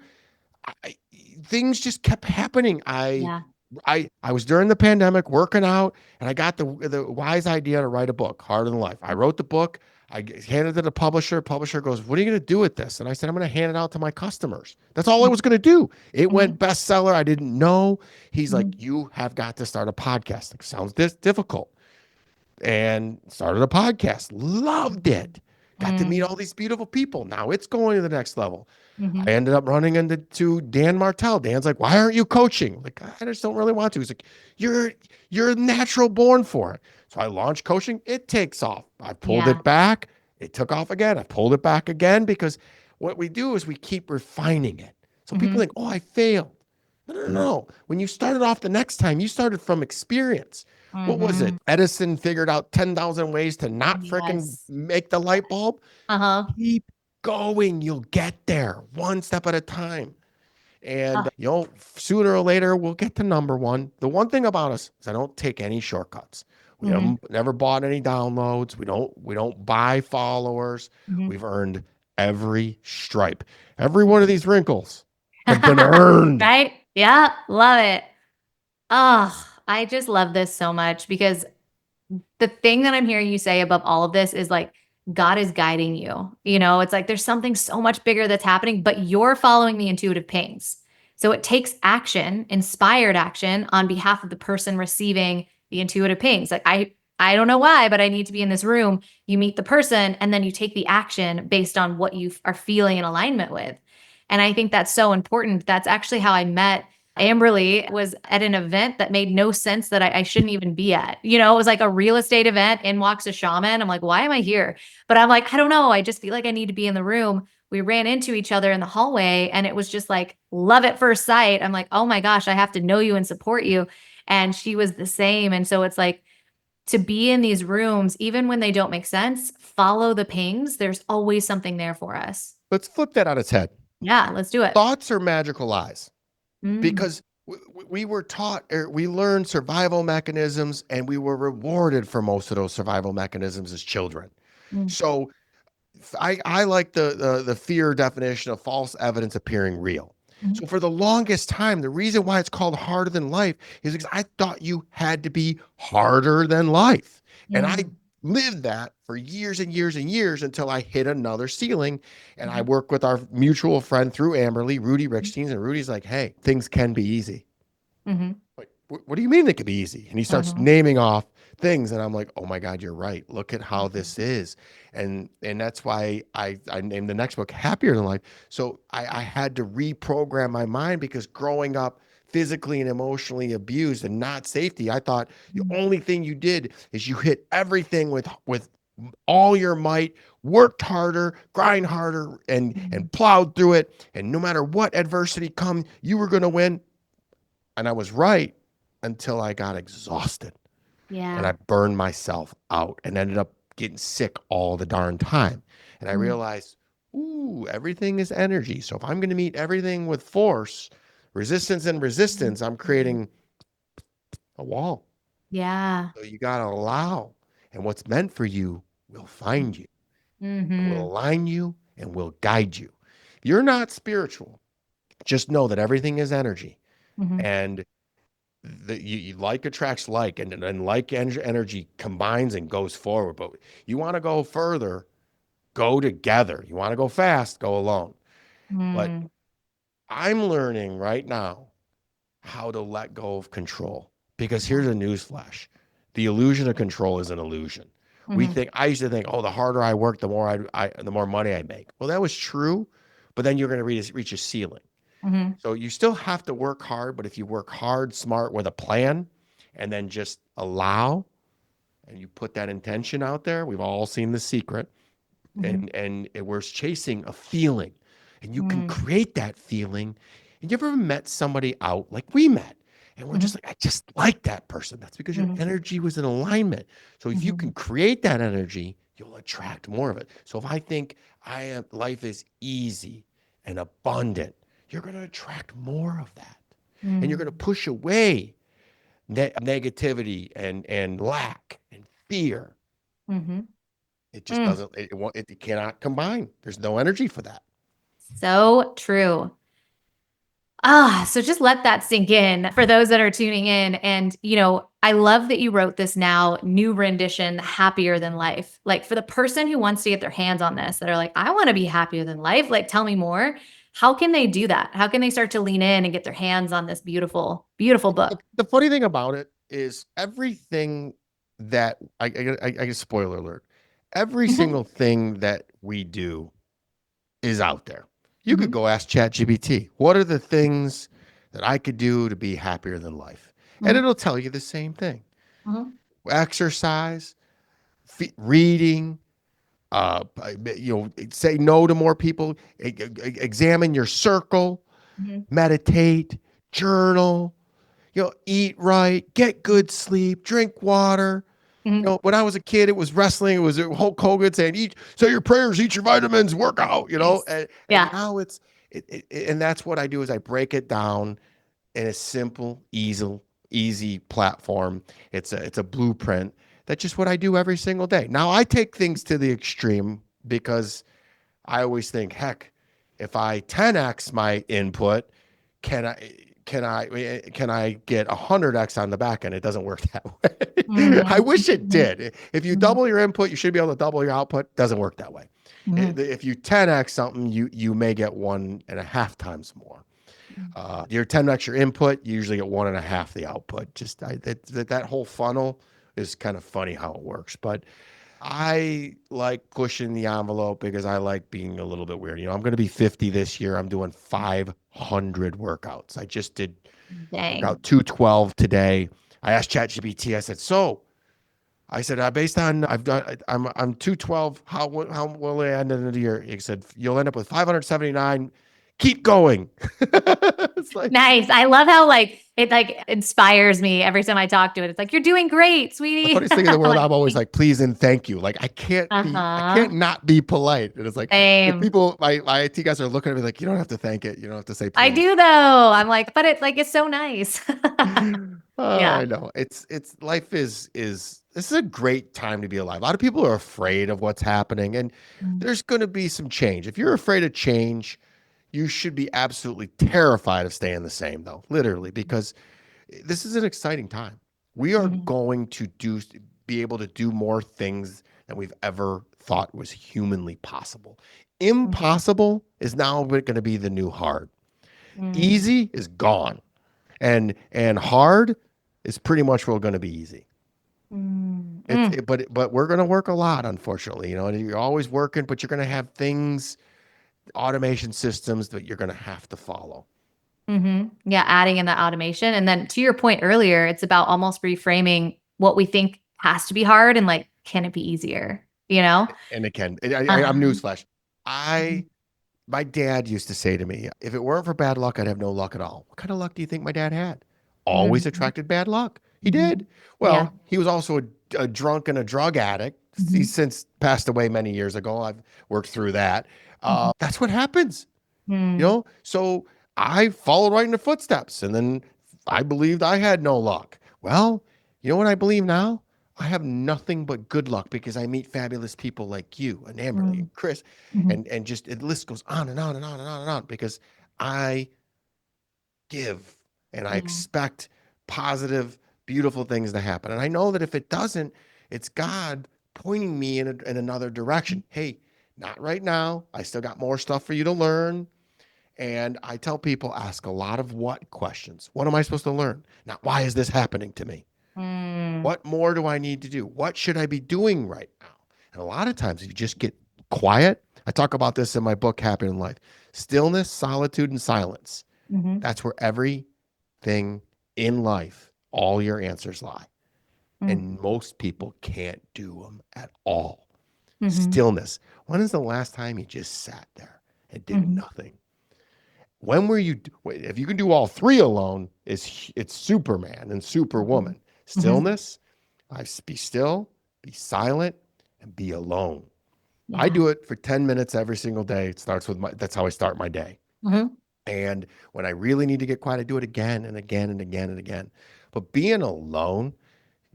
I, things just kept happening. yeah. I was during the pandemic working out, and I got the wise idea to write a book, Harder Than Life. I wrote the book. I handed it to the publisher. Publisher goes, "What are you going to do with this?" And I said, "I'm going to hand it out to my customers." That's all I was going to do. It went Mhm. bestseller. I didn't know. He's like, Mhm. "You have got to start a podcast." Like, sounds difficult. And started a podcast. Loved it. Got to meet Mm. all these beautiful people. Now it's going to the next level. I Mhm. ended up running into Dan Martell. Dan's like, "Why aren't you coaching?" Like, I just don't really want to. He's like, "You're natural born for it." So I launched coaching. It takes off. I pulled Yeah. it back. It took off again. I pulled it back again because what we do is we keep refining it. So people Mhm. think, "Oh, I failed." No, no, no. When you started off the next time, you started from experience. What was it? Mhm. Edison figured out 10,000 ways to not freaking Yes. make the Yeah. light bulb. Uh-huh. Keep going. You'll get there one step at a time. And, Uh, sooner or later, we'll get to number one. The one thing about us is I don't take any shortcuts. We mhm. haven't never bought any downloads. We don't buy followers. Mhm. We've earned every stripe. Every one of these wrinkles have been earned. Right? Yeah. Love it. Oh, I just love this so much because the thing that I'm hearing you say above all of this is like, God is guiding you. It's like there's something so much bigger that's happening, but you're following the intuitive pings. So it takes action, inspired action on behalf of the person receiving the intuitive pings. Like I don't know why, but I need to be in this room. You meet the person and then you take the action based on what you are feeling in alignment with. And I think that's so important. That's actually how I met Amberly. Was at an event that made no sense that I shouldn't even be at. It was like a real estate event. In walks a shaman. I'm like, why am I here? But I'm like, I don't know. I just feel like I need to be in the room. We ran into each other in the hallway and it was just like love at first sight. I'm like, oh my gosh, I have to know you and support you. And she was the same. And so it's like to be in these rooms, even when they don't make sense, follow the pings. There's always something there for us. Let's flip that on its head. Yeah, let's do it. Thoughts are magical eyes Mm, because we were taught, or we learned survival mechanisms, and we were rewarded for most of those survival mechanisms as children. mm, So I like the fear definition of false evidence appearing real. mm, So for the longest time, the reason why it's called harder than life is because I thought you had to be harder than life. And I mm, lived that for years and years and years until I hit another ceiling. And I mhm, work with our mutual friend through Amberly, Rudy Rickstein, and Rudy's like, "Hey, things can be easy." mhm, Like, what do you mean they could be easy? And he starts mhm, naming off things, and I'm like, "Oh my God, you're right. Look at how mhm, this is," and that's why I named the next book Happier Than Life. So I had to reprogram my mind because growing up physically and emotionally abused and not safety, I thought the mhm, only thing you did is you hit everything with all your might, worked harder, grind harder, and mhm. plowed through it, and no matter what adversity come, you were going to win. And I was right until I got exhausted and I Yeah. burned myself out and ended up getting sick all the darn time. And I Mm, realized, ooh, everything is energy. So if I'm going to meet everything with force, resistance and mhm, resistance, I'm mhm. creating a wall. Yeah. So you got to allow. And what's meant for you will find you and will Mhm. align you and will guide you. If you're not spiritual, just know that everything is energy, Mhm. and like attracts like, and like energy combines and goes forward. But you want to go further, go together. You want to go fast, go alone. But Mm. I'm learning right now how to let go of control. Because Yeah. here's a newsflash: the illusion of control is an illusion. Mhm. I used to think, oh, the harder I work, the more money I make. Well, that was true, but then you're going to reach a ceiling. Mhm. So you still have to work hard, but if you work hard, smart, with a plan, and then just allow, and you put that intention out there, we've all seen The Secret, Mhm. we're chasing a feeling, and you can Mm. create that feeling. And you ever met somebody out like we met, and we're just Mhm. like, I just like that person. That's because your Mhm. energy was in alignment. So if you can Mhm. create that energy, you'll attract more of it. So if I think life is easy and abundant, you're going to attract more of that, and you're going to Mm. push away negativity and lack and fear. Mhm. It just Mm. doesn't, it cannot combine. There's no energy for that. So true. Ah, so just let that sink in for those that are tuning in. And, I love that you wrote this now, new rendition, happier than life. Like for the person who wants to get their hands on this, that are like, I want to be happier than life. Like, tell me more. How can they do that? How can they start to lean in and get their hands on this beautiful, beautiful The, book? the funny thing about it is everything that I guess, spoiler alert, every Mhm. single thing that we do is out there. You could Mhm. go ask ChatGPT, what are the things that I could do to be happier than life? And Mhm. it'll tell you the same thing: Mhm. exercise, reading, say no to more people, examine your circle, Mhm. meditate, journal, eat right, get good sleep, drink water. Mhm. When I was a kid, it was wrestling. It was Hulk Hogan saying, "Eat, say your prayers, eat your vitamins, work out." Nice. And Yeah. now and that's what I do is I break it down in a simple, easy platform. It's a blueprint. That's just what I do every single day. Now I take things to the extreme because I always think, heck, if I 10x my input, can I can I get 100x on the back end? It doesn't work that way. I Mhm. wish it Mhm. did. If you Mhm. double your input, you should be able to double your output. Doesn't work that way. Mhm. If you 10x something, you may get 1.5 times more. Your 10x your input, you usually get 1.5 the output. Just that whole funnel is kind of funny how it works, but I like pushing the envelope because I like being a little bit weird. I'm going to be 50 this year. I'm doing 500 workouts. I just did Dang. workout 212 today. I asked ChatGPT. I said, based on I'm 212. How will I end in the year? He said, you'll end up with 579. Keep going. It's like Nice. I love how it inspires me every time I talk to it. It's like, you're doing great, the sweetie. funniest thing in the world. Like, I'm always like, please and thank you. Like I can't uh-huh. not be polite. And it's like if Same. people, my IT guys are looking at me like, you don't have to thank it. You don't have to say I please. do though. I'm like, but it's so nice. Oh, Yeah. I know. It's life is this is a great time to be alive. A lot of people are afraid of what's happening, and Mm. there's going to be some change. If you're afraid of change, you should be absolutely terrified of staying the same, though, literally, because this is an exciting time. We are Mhm. going to be able to do more things than we've ever thought was humanly possible. Mhm. Impossible is now going to be the new hard. Mm. Easy is gone, and hard is pretty much going to be easy. Mm. Mm. But we're going to work a lot, unfortunately. And you're always working, but you're going to have things, automation systems that you're going to have to follow. Mhm. Yeah, adding in the automation. And then to your point earlier, it's about almost reframing what we think has to be hard and like, can it be easier? You know? And it can. I'm Uh-huh. newsflash. Mhm. I My dad used to say to me, if it weren't for bad luck, I'd have no luck at all. What kind of luck do you think my dad had? Always Mhm. attracted bad luck. He did. Mhm. Yeah. Well, he was also a drunk and a drug addict. He's Mhm. since passed away many years ago. I've worked through that. Mhm. That's what happens, Mm. So I followed right in the footsteps, and then I believed I had no luck. Well, you know what I believe now? I have nothing but good luck because I meet fabulous people like you and Amberly Mm, and Chris, mhm, and just the list goes on and on and on and on and on because I give and I yeah. expect positive, beautiful things to happen. And I know that if it doesn't, it's God pointing me in another direction. Hey, not right now. I still got more stuff for you to learn. And I tell people ask a lot of what questions. What am I supposed to learn? Not why is this happening to me? Mm, What more do I need to do? What should I be doing right now? And a lot of times, if you just get quiet, I talk about this in my book, Happy in Life. Stillness, solitude, and silence. mhm, That's where everything in life, all your answers lie. mm, And most people can't do them at all. mhm, Stillness. When is the last time you just sat there and did mhm, nothing? When were you? If you can do all three alone, it's Superman and mhm, Superwoman. mhm. Stillness. I be still, be silent, and be alone. I Yeah. do it for 10 minutes every single day. It starts with my. That's how I start my day. Mhm, And when I really need to get quiet, I do it again and again and again and again. But being alone,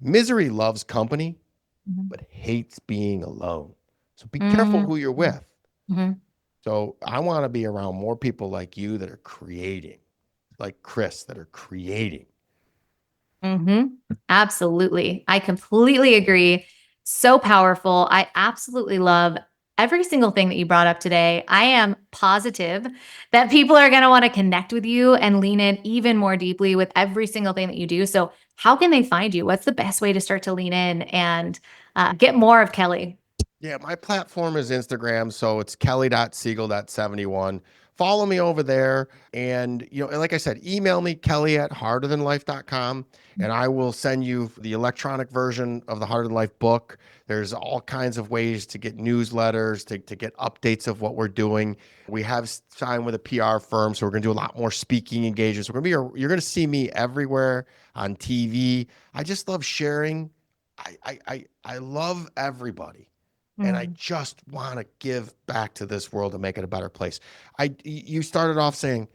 misery loves company, mhm, but hates being alone. So be careful mm, who you're with. mhm. So I want to be around more people like you that are creating, like Chris that are creating. Hmm. Absolutely. I completely agree. So powerful. I absolutely love every single thing that you brought up today. I am positive that people are going to want to connect with you and lean in even more deeply with every single thing that you do. So, how can they find you? What's the best way to start to lean in and get more of Kelly? Yeah, my platform is Instagram, so it's kelly.siegel.71. Follow me over there. And, like I said, email me, Kelly at harderthanlife.com, and I will send you the electronic version of the Harder Than Life book. There's all kinds of ways to get newsletters, to get updates of what we're doing. We have signed with a PR firm, so we're going to do a lot more speaking engagements. You're going to see me everywhere on TV. I just love sharing. I love everybody and I Mm, just want to give back to this world and make it a better place. You started off saying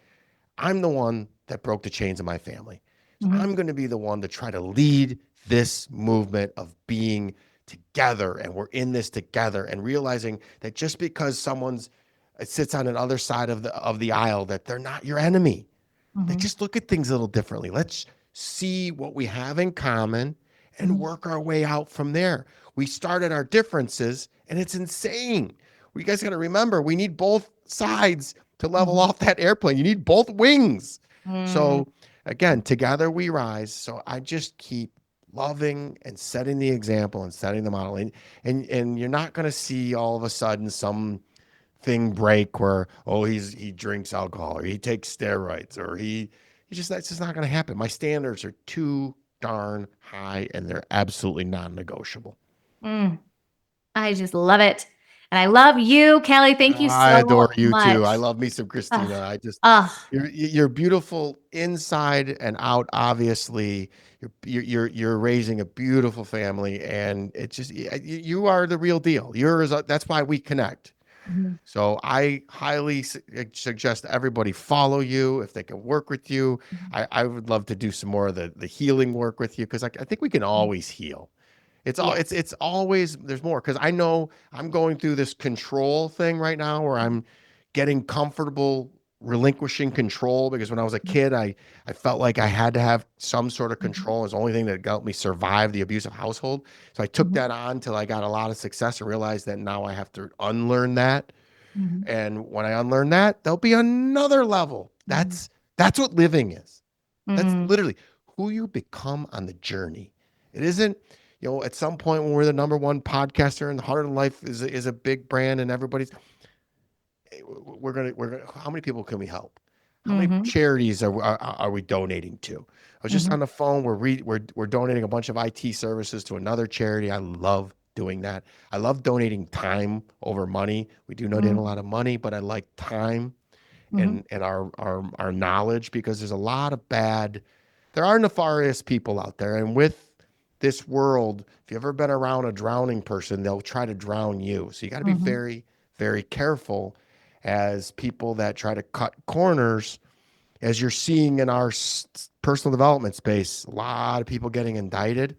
I'm the one that broke the chains of my family. So mhm, I'm going to be the one to try to lead this movement of being together and we're in this together and realizing that just because someone's sits on another side of the aisle that they're not your enemy. Like mhm, just look at things a little differently. Let's see what we have in common and mhm, work our way out from there. We start at our differences and it's insane. We guys got to remember we need both sides to level mhm, off that airplane. You need both wings. mm, So again, together we rise. So I just keep loving and setting the example and setting the model. And you're not going to see all of a sudden some thing break where he drinks alcohol or he takes steroids or he just that's just not going to happen. My standards are too darn high and they're absolutely non-negotiable. mm. I just love it. And I love you, Kelly. Thank you I so adore you too. I much. love me some Ugh, Christina. I just ugh. you're beautiful inside and out. Obviously, you're raising a beautiful family, and it's just you are the real deal. That's why we connect. Mhm, So I highly suggest everybody follow you if they can work with you. mhm, I would love to do some more of the healing work with you because I think we can mhm. always heal. Yes. It's always there's more because I know I'm going through this control thing right now where I'm getting comfortable relinquishing control because when I was a kid I felt like I had to have some sort of Mhm, control. It was the only thing that helped me survive the abusive household. So I took mhm, that on till I got a lot of success and realized that now I have to unlearn that. mhm, And when I unlearn that, there'll be another level. mhm, That's what living is. That's mhm, literally who you become on the journey. It isn't, at some point when we're the number one podcaster and the Heart of Life is a big brand and everybody's we're gonna how many people can we help? How many mhm, charities are we donating to? I was just mhm, on the phone. We're donating a bunch of IT services to another charity. I love doing that. I love donating time over money. We do donate a mhm, lot of money, but I like time mhm, and our knowledge because there's a lot of there are nefarious people out there. And with this world, if you've ever been around a drowning person, they'll try to drown you. So you got to be mhm, very, very careful as people that try to cut corners, as you're seeing in our personal development space, a lot of people getting indicted.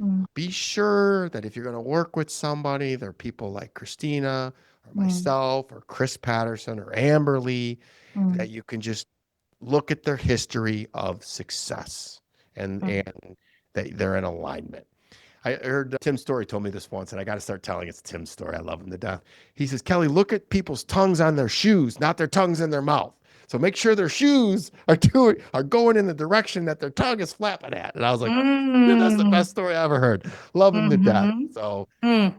Mm, Be sure that if you're going to work with somebody, there are people like Christina or mm, myself or Chris Patterson or Amberly mm, that you can just look at their history of success and mm. that they're in alignment. I heard Tim Story told me this once, and I got to start telling it's Tim's story. I love him to death. He says, Kelly, look at people's tongues on their shoes, not their tongues in their mouth. So make sure their shoes are going in the direction that their tongue is flapping at. And I was like, yeah, that's the Mm, best story I ever heard. Love him to death. mhm, So mm.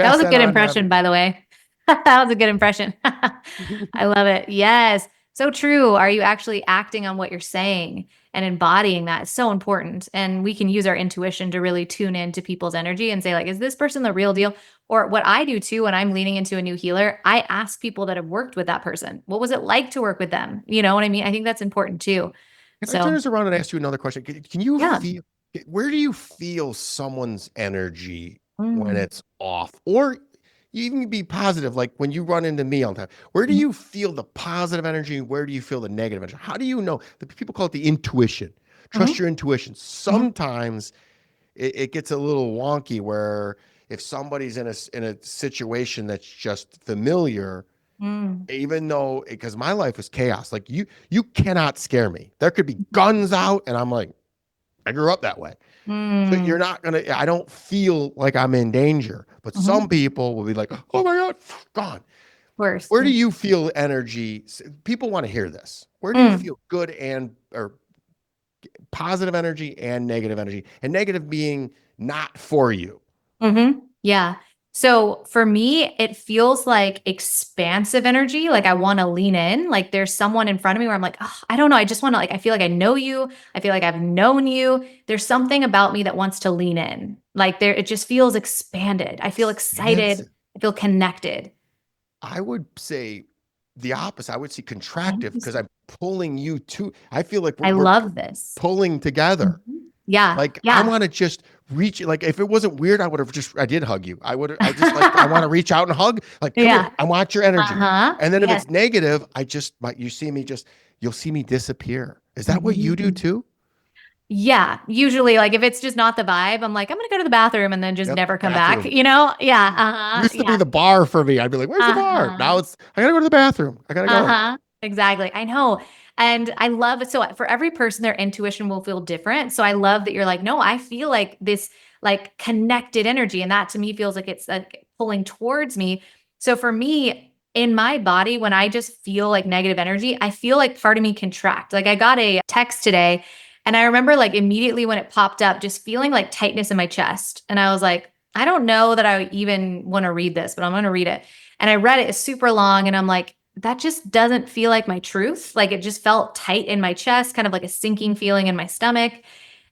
That pass was a that good on to impression, by everybody. the way. That was a good impression. I love it. Yes. So true. Are you actually acting on what you're saying and embodying that? Is so important. And we can use our intuition to really tune into people's energy and say, like, is this person the real deal? Or what I do too when I'm leaning into a new healer, I ask people that have worked with that person, what was it like to work with them? You know what I mean? I think that's important too. Can I turn So, this around and ask you another question? Can you yeah. feel, where do you feel someone's energy when Mm, it's off? Or you can be positive, like when you run into me all the time. Where do mhm, you feel the positive energy? Where do you feel the negative energy? How do you know? The people call it the intuition. Trust mhm, your intuition. mhm, Sometimes it gets a little wonky where if somebody's in a situation that's just familiar, mm, even though because my life is chaos, like you cannot scare me. There could be guns out, and I'm like, I grew up that way. So you're mm, not gonna. I don't feel like I'm in danger, but mhm. some people will be like, oh my god, gone. Worse. Where do Yeah. you feel energy? People want to hear this. Where do you Mm. feel good and or positive energy and negative being not for you? Yeah. So for me, it feels like expansive energy. Like I want to lean in. Like there's someone in front of me where I'm like, oh, I don't know. I just want to like, I feel like I know you. I feel like I've known you. There's something about me that wants to lean in. Like there, it just feels expanded. I feel excited. Expansive. I feel connected. I would say the opposite. I would say contractive because Interesting. I'm pulling you to. I feel like I we're love this. pulling together. Mhm. Yeah. Like I Yeah. want to just reach. Like if it wasn't weird, I would have just. I did hug you. I would. I just like. I want to reach out and hug. Like come here. Yeah. I want your energy. Uh-huh. And then if Yes. it's negative, I just. You see me just. You'll see me disappear. Is that what you do Mhm. too? Yeah, usually like if it's just not the vibe, I'm like, I'm gonna go to the bathroom and then just Yep. never come back, Bathroom. you know? Yeah, Used to be yeah, the bar for me. I'd be like, "Where's the bar?" Now uh-huh, it's. I gotta go to the bathroom. I gotta go. uh-huh, exactly. I know. And I love it. So for every person, their intuition will feel different. So I love that you're like, no, I feel like this like connected energy. And that to me feels like it's like pulling towards me. So for me, in my body, when I just feel like negative energy, I feel like part of me contract. Like I got a text today and I remember like immediately when it popped up, just feeling like tightness in my chest. And I was like, I don't know that I even want to read this, but I'm going to read it. And I read it, it's super long. And I'm like, that just doesn't feel like my truth. Like it just felt tight in my chest, kind of like a sinking feeling in my stomach.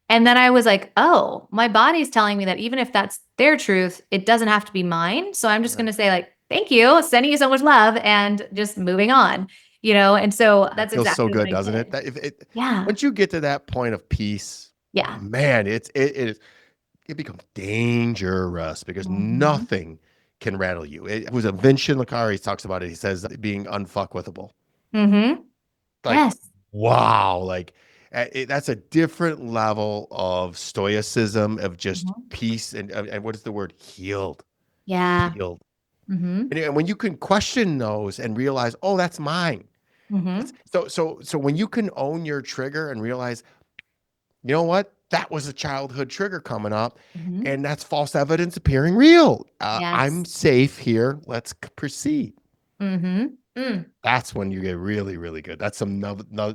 And then I was like, oh, my body's telling me that even if that's their truth, it doesn't have to be mine. So I'm just going Right. to say, like, thank you, sending you so much love and just moving on, you know? And so That that's feels so exactly what good, I doesn't it? did. That if it Yeah. once you get to that point of peace, Yeah. man, it becomes dangerous because Hmm. nothing can rattle you. It was a Vincent Lacari he talks about it. He says being unfuckwithable. Hmm. Like, Yes. wow, like that's a different level of stoicism, of just Mhm. peace, and what is the word? Healed, Yeah. healed. Hmm. And when you can question those and realize, oh, that's mine. Hmm. So when you can own your trigger and realize, you know what? That was a childhood trigger coming up, Hmm. and that's false evidence appearing real. I'm Yes. safe here. Let's proceed. Hmm. Mm. That's when you get really, really good. That's some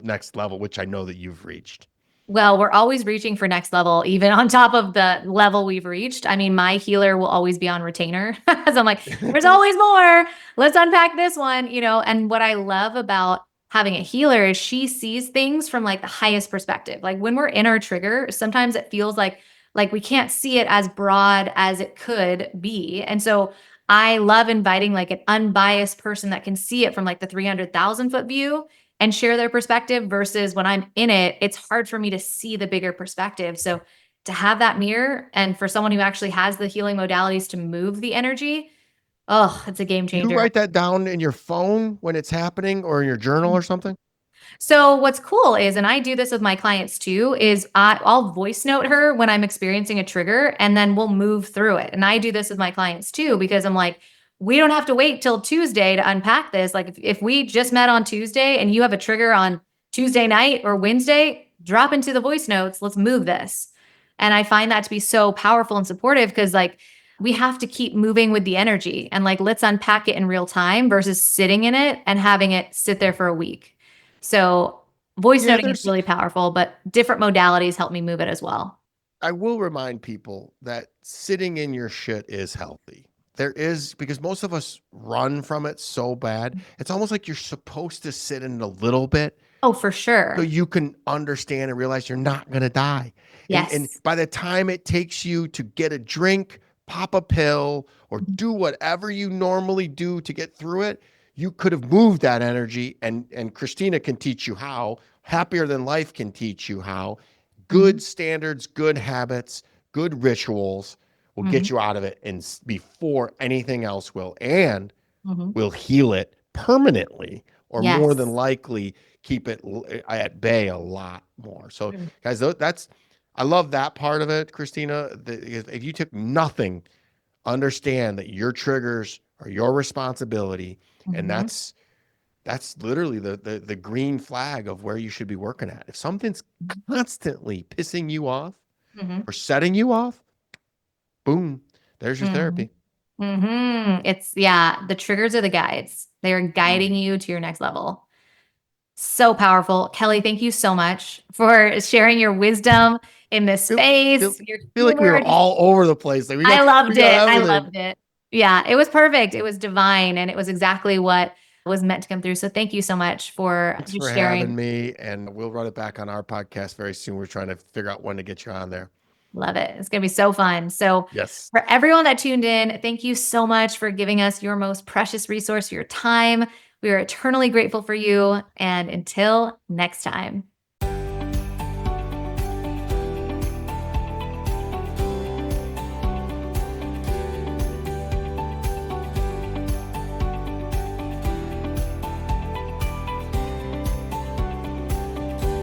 next level, which I know that you've reached. Well, we're always reaching for next level, even on top of the level we've reached. I mean, my healer will always be on retainer. So I'm like, there's always more. Let's unpack this one, you know. And what I love about having a healer is she sees things from like the highest perspective. Like when we're in our trigger, sometimes it feels like we can't see it as broad as it could be. And so I love inviting like an unbiased person that can see it from like the 300,000 foot view and share their perspective versus when I'm in it, it's hard for me to see the bigger perspective. So to have that mirror and for someone who actually has the healing modalities to move the energy, oh, it's a game You changer. write that down in your phone when it's happening or in your journal or something? So what's cool is, and I do this with my clients too, is I'll voice note her when I'm experiencing a trigger and then we'll move through it. And I do this with my clients too, because I'm like, we don't have to wait till Tuesday to unpack this. Like if we just met on Tuesday and you have a trigger on Tuesday night or Wednesday, drop into the voice notes. Let's move this. And I find that to be so powerful and supportive because like we have to keep moving with the energy and like let's unpack it in real time versus sitting in it and having it sit there for a week. So voice Yeah, noting is there's really powerful, but different modalities help me move it as well. I will remind people that sitting in your shit is healthy. There is, because most of us run from it so bad. It's almost like you're supposed to sit in it a little bit Oh, for so sure. you can understand and realize you're not going to die. And Yes. by the time it takes you to get a drink, pop a pill, or do whatever you normally do to get through it, you could have moved that energy. And Christina can teach you how. Happier Than Life can teach you how. Hmm. Good standards, good habits, good rituals will Hmm. get you out of it and before anything else will. And Hmm. will heal it permanently or more than Yes. likely keep it at bay a lot more. So, Mm-hmm. guys, that's I love that part of it, Christina. If you took nothing, understand that your triggers are your responsibility, and Hmm. that's literally the green flag of where you should be working at. If something's constantly pissing you off or setting you off, boom, there's your Hmm. therapy. It's, yeah, the triggers are the guides. They are Mm. guiding you to your next level. So powerful. Kelly, thank you so much for sharing your wisdom in this Feel feel space, your feel like we were humor. Just, all over the place. Like I we loved got it. I everything. loved it. Yeah, it was perfect. It was divine and it was exactly what was meant to come through. So thank you so much for Thanks just for having sharing. me, and we'll run it back on our podcast very soon. We're trying to figure out when to get you on there. Love it. It's going to be so fun. So, Yes. for everyone that tuned in, thank you so much for giving us your most precious resource, your time. We are eternally grateful for you. And until next time.